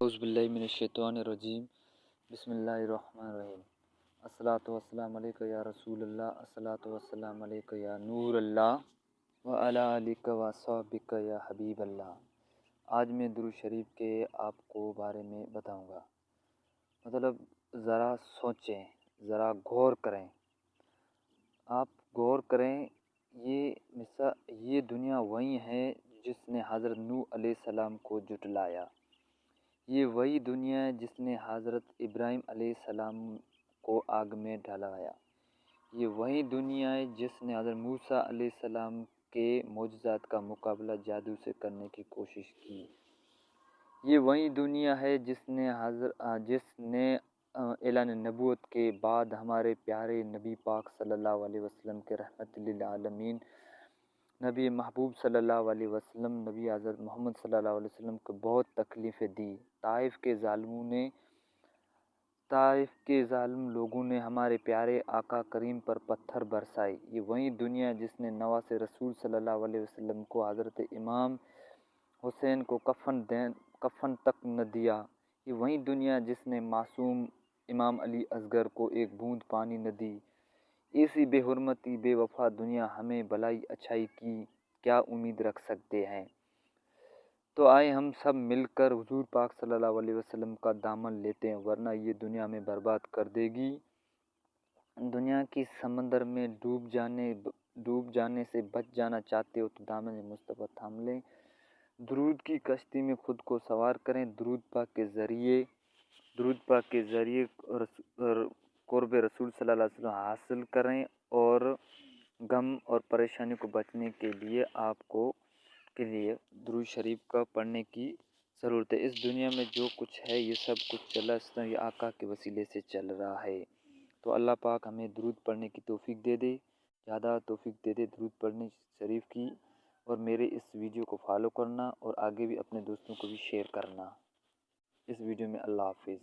औज़ुबिल्लाहिमिनश्शैतानिर्रजीम बिस्मिल्लाहिर्रहमानिर्रहीम अस्सलातु वस्सलामु अलैका या रसूल अल्लाह अस्सलातु वस्सलामु अलैका या नूर अल्लाह व अला आलिका व अस्हाबिका या हबीब अल्लाह। आज मैं दुरूद शरीफ के आपको बारे में बताऊंगा। मतलब ज़रा सोचें, ज़रा गौर करें। आप गौर करें, ये दुनिया वही है जिसने हज़रत नूह अलैहिस्सलाम को जुटलाया। ये वही दुनिया है जिसने हज़रत इब्राहीम अलैहिस्सलाम को आग में ढलाया। ये वही दुनिया है जिसने हज़रत मूसा अलैहिस्सलाम के मोजज़ात का मुकाबला जादू से करने की कोशिश की। ये वही दुनिया है जिसने ऐलान नबूवत के बाद हमारे प्यारे नबी पाक सल्लल्लाहु अलैहि वसल्लम के रहमत लिल आलमीन नबी महबूब सल्लल्लाहु अलैहि वसल्लम नबी हज़रत मोहम्मद सल्लल्लाहु अलैहि वसल्लम को बहुत तकलीफ़ें दी। ताइफ के ज़ालिम लोगों ने हमारे प्यारे आका करीम पर पत्थर बरसाए। ये वही दुनिया जिसने नवासे रसूल सल्लल्लाहु अलैहि वसल्लम को हज़रत इमाम हुसैन को कफन तक न दिया। ये वही दुनिया जिसने मासूम इमाम अली असगर को एक बूंद पानी न दी। ऐसी बेहुरमती बेवफा दुनिया हमें भलाई अच्छाई की क्या उम्मीद रख सकते हैं। तो आए हम सब मिलकर हुजूर पाक सल्लल्लाहु अलैहि वसल्लम का दामन लेते हैं, वरना ये दुनिया में बर्बाद कर देगी। दुनिया की समंदर में डूब जाने से बच जाना चाहते हो तो दामन मुस्तफ़ा थाम लें। दुरूद की कश्ती में खुद को सवार करें। दुरूद पाक के ज़रिए क़ुर्ब रसूल सल्लल्लाहु अलैहि वसल्लम हासिल करें और गम और परेशानी को बचने के लिए दुरूद शरीफ का पढ़ने की ज़रूरत है। इस दुनिया में जो कुछ है ये सब कुछ चला ये आका के वसीले से चल रहा है। तो अल्लाह पाक हमें दुरूद पढ़ने की तौफीक दे दे, ज़्यादा तौफीक दे दे दुरूद पढ़ने शरीफ की। और मेरे इस वीडियो को फॉलो करना और आगे भी अपने दोस्तों को भी शेयर करना। इस वीडियो में अल्लाह हाफिज़।